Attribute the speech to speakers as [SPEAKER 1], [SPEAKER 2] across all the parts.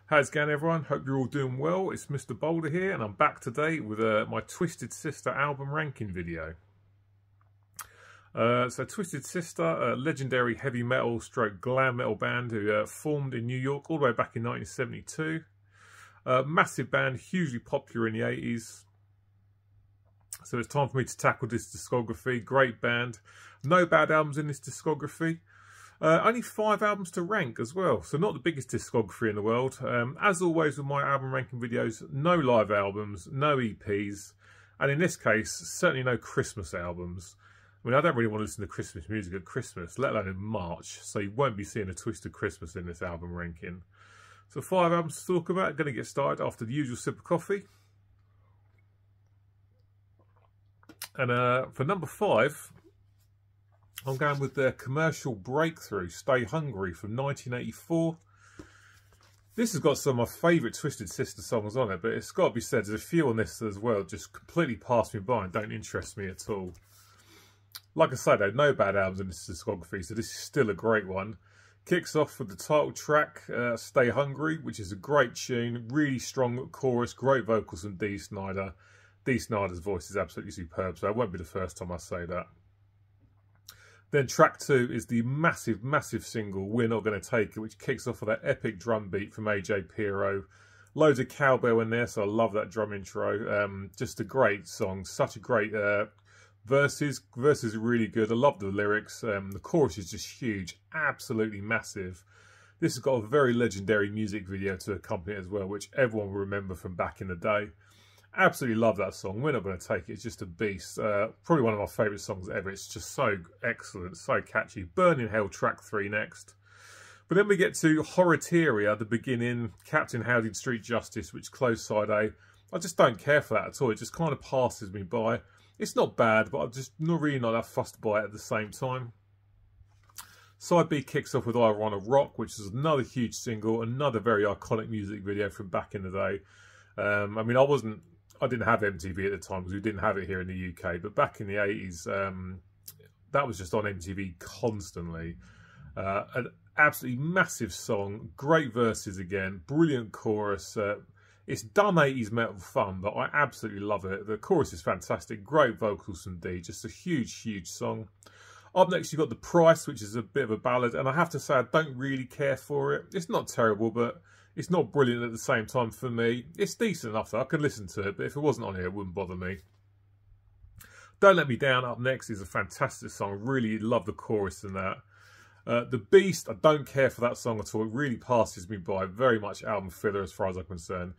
[SPEAKER 1] How's it going, everyone? Hope you're all doing well. It's Mr. Boulder here, and I'm back today with my Twisted Sister album ranking video. So Twisted Sister, a legendary heavy metal stroke glam metal band who formed in New York all the way back in 1972. Massive band, hugely popular in the 80s. So it's time for me to tackle this discography. Great band. No bad albums in this discography. Only 5 albums to rank as well, so not the biggest discography in the world. As always with my album ranking videos, no live albums, no EPs, and in this case, certainly no Christmas albums. I mean, I don't really want to listen to Christmas music at Christmas, let alone in March, so you won't be seeing a Twisted Christmas in this album ranking. So 5 albums to talk about. Going to get started after the usual sip of coffee. And for number 5, I'm going with their commercial breakthrough, Stay Hungry, from 1984. This has got some of my favourite Twisted Sister songs on it, but it's got to be said, there's a few on this as well, just completely pass me by and don't interest me at all. Like I said, though, no bad albums in this discography, so this is still a great one. Kicks off with the title track, Stay Hungry, which is a great tune, really strong chorus, great vocals from Dee Snider. Dee Snider's voice is absolutely superb, so it won't be the first time I say that. Then track 2 is the massive, massive single, We're Not Gonna Take It, which kicks off with that epic drum beat from AJ Pirro. Loads of cowbell in there, so I love that drum intro. Just a great song, such a great verses. Verses are really good. I love the lyrics. The chorus is just huge, absolutely massive. This has got a very legendary music video to accompany it as well, which everyone will remember from back in the day. Absolutely love that song. We're Not Gonna Take It. It's just a beast. Probably one of my favourite songs ever. It's just so excellent, so catchy. Burning Hell, track 3 next. But then we get to Horatoria, the beginning, Captain Howdy's Street Justice, which closed side A. I just don't care for that at all. It just kind of passes me by. It's not bad, but I'm just really not that fussed by it at the same time. Side B kicks off with I Wanna Rock, which is another huge single, another very iconic music video from back in the day. I mean, I didn't have MTV at the time because we didn't have it here in the UK. But back in the 80s, that was just on MTV constantly. An absolutely massive song, great verses again, brilliant chorus. It's dumb 80s metal fun, but I absolutely love it. The chorus is fantastic, great vocals from Dee, just a huge, huge song. Up next, you've got The Price, which is a bit of a ballad, and I have to say, I don't really care for it. It's not terrible, but it's not brilliant at the same time for me. It's decent enough that I could listen to it, but if it wasn't on here, it wouldn't bother me. Don't Let Me Down up next is a fantastic song. Really love the chorus in that. The Beast, I don't care for that song at all. It really passes me by. Very much album filler as far as I'm concerned.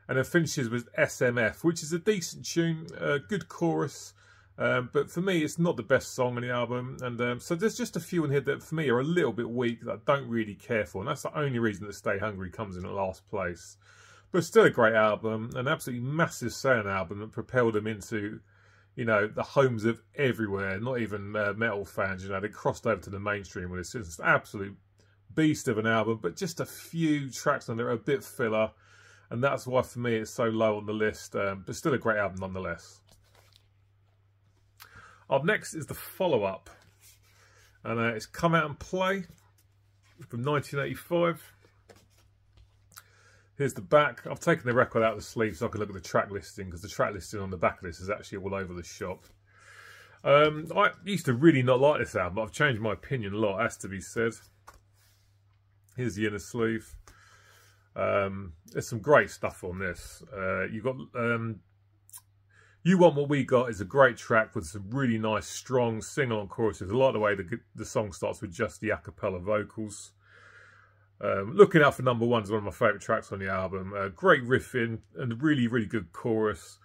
[SPEAKER 1] And then finishes with SMF, which is a decent tune, good chorus. But for me, it's not the best song on the album. And so there's just a few in here that for me are a little bit weak that I don't really care for. And that's the only reason that Stay Hungry comes in at last place. But still a great album, an absolutely massive selling album that propelled them into, you know, the homes of everywhere, not even metal fans. You know, they crossed over to the mainstream with this. It's an absolute beast of an album, but just a few tracks on there are a bit filler. And that's why for me it's so low on the list, but still a great album nonetheless. Up next is the follow-up, and it's Come Out and Play from 1985. Here's the back. I've taken the record out of the sleeve so I can look at the track listing, because the track listing on the back of this is actually all over the shop. I used to really not like this album, but I've changed my opinion a lot, has to be said. Here's the inner sleeve. There's some great stuff on this. You've got You Want What We Got is a great track with some really nice, strong sing-along choruses. I like the way the song starts with just the a cappella vocals. Looking Out for Number 1 is one of my favourite tracks on the album. Great riffing and a really, really good chorus.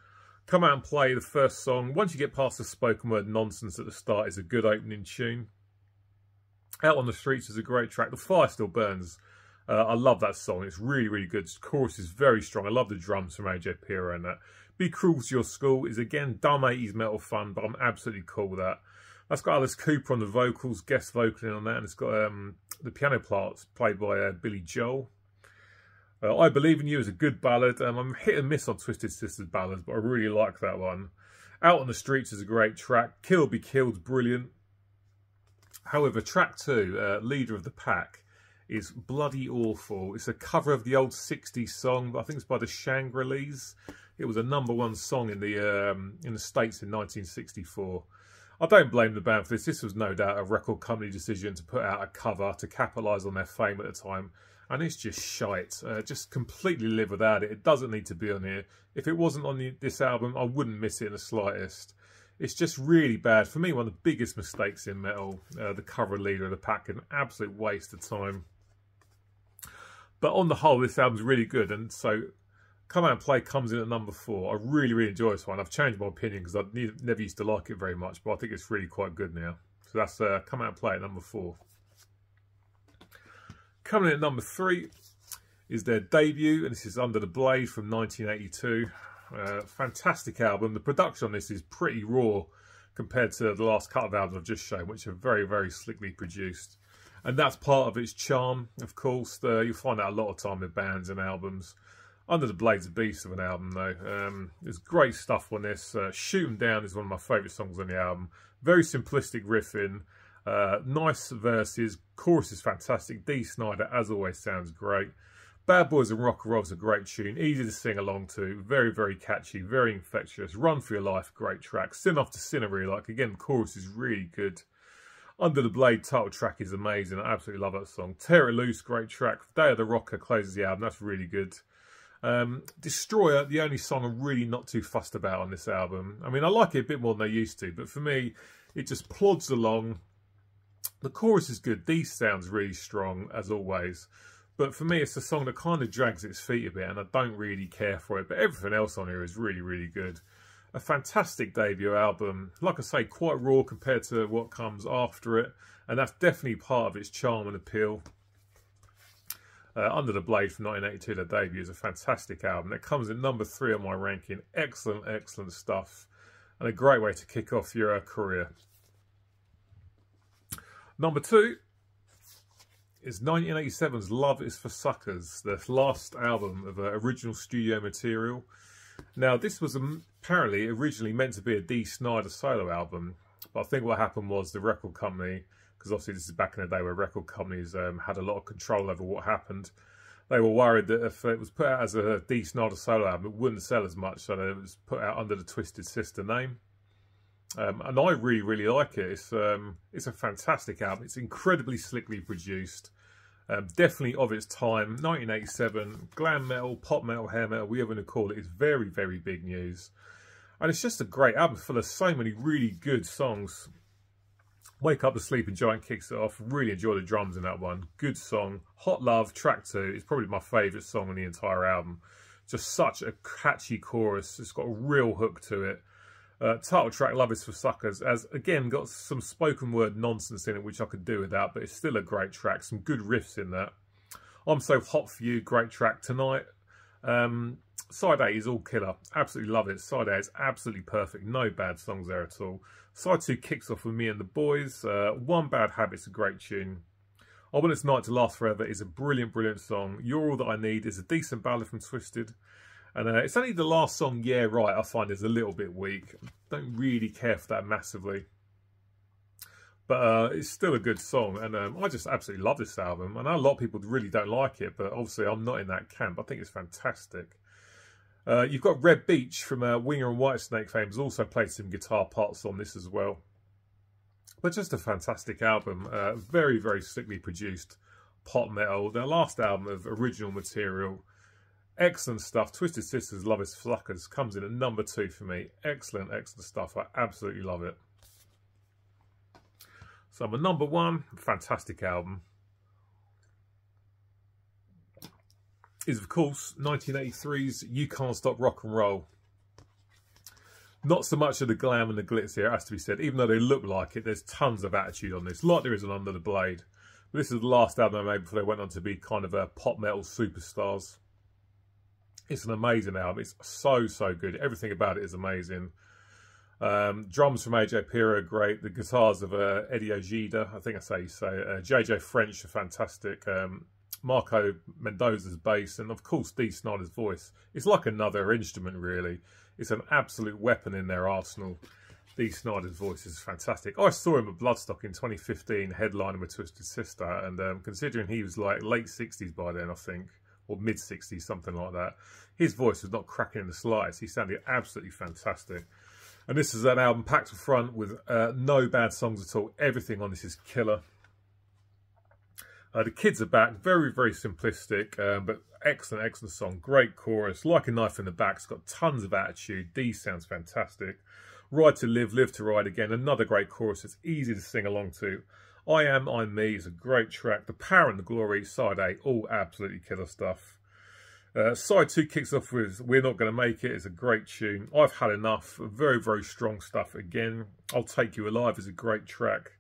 [SPEAKER 1] Come Out and Play, the first song. Once you get past the spoken word nonsense at the start, is a good opening tune. Out on the Streets is a great track. The Fire Still Burns. I love that song. It's really, really good. The chorus is very strong. I love the drums from AJ Pirro and that. Be Cruel to Your School is, again, dumb 80s metal fun, but I'm absolutely cool with that. That's got Alice Cooper on the vocals, guest vocaling on that, and it's got the piano parts played by Billy Joel. I Believe in You is a good ballad. I'm hit and miss on Twisted Sister's ballads, but I really like that one. Out on the Streets is a great track. Kill Be Killed's brilliant. However, track 2, Leader of the Pack, is bloody awful. It's a cover of the old 60s song, I think it's by the Shangri-Las. It was a #1 song in the States in 1964. I don't blame the band for this. This was no doubt a record company decision to put out a cover to capitalise on their fame at the time. And it's just shite. Just completely live without it. It doesn't need to be on here. If it wasn't on this album, I wouldn't miss it in the slightest. It's just really bad. For me, one of the biggest mistakes in metal. The cover leader of the pack, an absolute waste of time. But on the whole, this album's really good. And so, Come Out and Play comes in at #4. I really, really enjoy this one. I've changed my opinion because I never used to like it very much. But I think it's really quite good now. So that's Come Out and Play at #4. Coming in at #3 is their debut, and this is Under the Blade from 1982. Fantastic album. The production on this is pretty raw compared to the last couple of albums I've just shown, which are very, very slickly produced. And that's part of its charm, of course. You'll find that a lot of time with bands and albums. Under the Blade's a beast of an album, though. There's great stuff on this. Shoot 'Em Down is one of my favourite songs on the album. Very simplistic riffing. Nice verses. Chorus is fantastic. Dee Snider, as always, sounds great. Bad Boys and Rock and Roll is a great tune. Easy to sing along to. Very, very catchy. Very infectious. Run for Your Life, great track. Sin Off to Sin I really like. Again, the chorus is really good. Under the Blade title track is amazing. I absolutely love that song. Tear It Loose, great track. Day of the Rocker closes the album. That's really good. Destroyer, the only song I'm really not too fussed about on this album. I mean, I like it a bit more than I used to, but for me, it just plods along. The chorus is good. Dee sounds really strong, as always. But for me, it's a song that kind of drags its feet a bit, and I don't really care for it. But everything else on here is really, really good. A fantastic debut album. Like I say, quite raw compared to what comes after it. And that's definitely part of its charm and appeal. Under the Blade from 1982, their debut, is a fantastic album. It comes in #3 on my ranking. Excellent, excellent stuff. And a great way to kick off your career. #2 is 1987's Love Is For Suckers, the last album of original studio material. Now, this was apparently originally meant to be a Dee Snider solo album, but I think what happened was the record company, because obviously this is back in the day where record companies had a lot of control over what happened. They were worried that if it was put out as a Dee Snider solo album, it wouldn't sell as much, so it was put out under the Twisted Sister name. And I really, really like it. It's a fantastic album. It's incredibly slickly produced. Definitely of its time. 1987, glam metal, pop metal, hair metal, whatever you want to call it, is very, very big news. And it's just a great album full of so many really good songs. Wake Up the Sleeping Giant kicks it off. Really enjoy the drums in that one. Good song. Hot Love, track 2, is probably my favourite song on the entire album. Just such a catchy chorus. It's got a real hook to it. Title track, Love Is For Suckers, has again got some spoken word nonsense in it, which I could do without, but it's still a great track. Some good riffs in that. I'm So Hot For You, great track. Tonight. Side A is all killer. Absolutely love it. Side A is absolutely perfect. No bad songs there at all. Side 2 kicks off with Me and the Boys. One Bad Habit's a great tune. I Want This Night to Last Forever is a brilliant, brilliant song. You're All That I Need is a decent ballad from Twisted. And it's only the last song, Yeah Right, I find is a little bit weak. Don't really care for that massively. But it's still a good song. And I just absolutely love this album. I know a lot of people really don't like it, but obviously I'm not in that camp. I think it's fantastic. You've got Red Beach from Winger and Whitesnake fame, has also played some guitar parts on this as well. But just a fantastic album. Very, very slickly produced pop metal. Their last album of original material. Excellent stuff. Twisted Sisters, Love Is For Suckers comes in at #2 for me. Excellent, excellent stuff. I absolutely love it. So my #1, fantastic album, is of course 1983's You Can't Stop Rock and Roll. Not so much of the glam and the glitz here, it has to be said. Even though they look like it, there's tons of attitude on this, like there is on Under the Blade. But this is the last album I made before they went on to be kind of pop metal superstars. It's an amazing album. It's so, so good. Everything about it is amazing. Drums from AJ Pira are great. The guitars of Eddie Ojeda, I think that's how you say it. JJ French are fantastic. Marco Mendoza's bass. And of course, Dee Snider's voice. It's like another instrument, really. It's an absolute weapon in their arsenal. Dee Snider's voice is fantastic. I saw him at Bloodstock in 2015, headlining with Twisted Sister, and considering he was like late 60s by then, I think, or mid 60s, something like that, his voice was not cracking in the slightest. He sounded absolutely fantastic. And this is an album packed to front with no bad songs at all. Everything on this is killer. The kids are back, very, very simplistic, but excellent, excellent song. Great chorus, like a knife in the back. It's got tons of attitude. Dee sounds fantastic. Ride to Live, Live to Ride Again. Another great chorus. It's easy to sing along to. I Am, I'm Me is a great track. The Power and the Glory, side A, all absolutely killer stuff. Side 2 kicks off with We're Not Gonna Make It. It's a great tune. I've Had Enough. Very, very strong stuff again. I'll Take You Alive is a great track.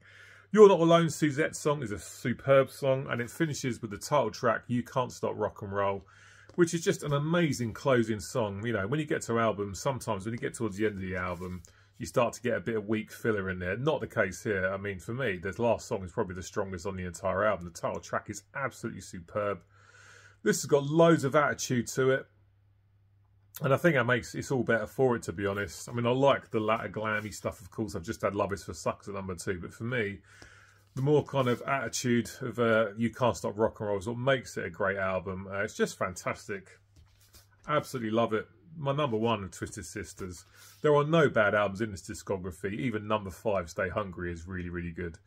[SPEAKER 1] You're Not Alone, Suzette's song, is a superb song, and it finishes with the title track, You Can't Stop Rock and Roll, which is just an amazing closing song. You know, when you get to albums, sometimes when you get towards the end of the album, you start to get a bit of weak filler in there. Not the case here. I mean, for me, the last song is probably the strongest on the entire album. The title track is absolutely superb. This has got loads of attitude to it, and I think that makes it's all better for it, to be honest. I mean, I like the latter glammy stuff, of course. I've just had Love Is For Suckers at #2, but for me, the more kind of attitude of You Can't Stop Rock and Roll is what makes it a great album. It's just fantastic. Absolutely love it. My #1 of Twisted Sisters. There are no bad albums in this discography. Even #5, Stay Hungry, is really, really good.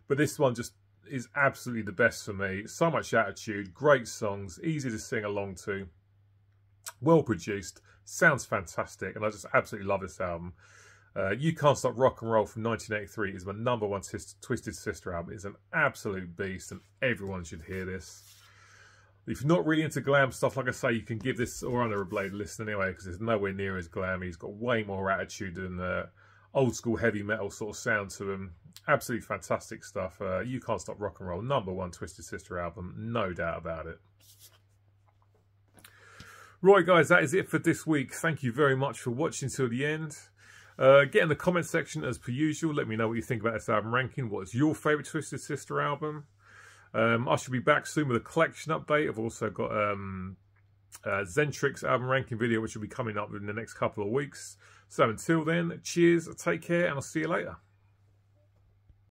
[SPEAKER 1] But this one just is absolutely the best for me. So much attitude, great songs, easy to sing along to. Well produced, sounds fantastic, and I just absolutely love this album. You Can't Stop Rock and Roll from 1983 is my #1 Twisted Sister album. It's an absolute beast, and everyone should hear this. If you're not really into glam stuff, like I say, you can give this or Under a Blade a listen anyway, because it's nowhere near as glammy. He's got way more attitude than old school heavy metal sort of sound to him. Absolutely fantastic stuff. You Can't Stop Rock and Roll, #1 Twisted Sister album, no doubt about it. Right, guys, that is it for this week. Thank you very much for watching till the end. Get in the comment section as per usual. Let me know what you think about this album ranking. What is your favourite Twisted Sister album? I should be back soon with a collection update. I've also got Zentric's album ranking video, which will be coming up in the next couple of weeks. So until then, cheers, take care, and I'll see you later.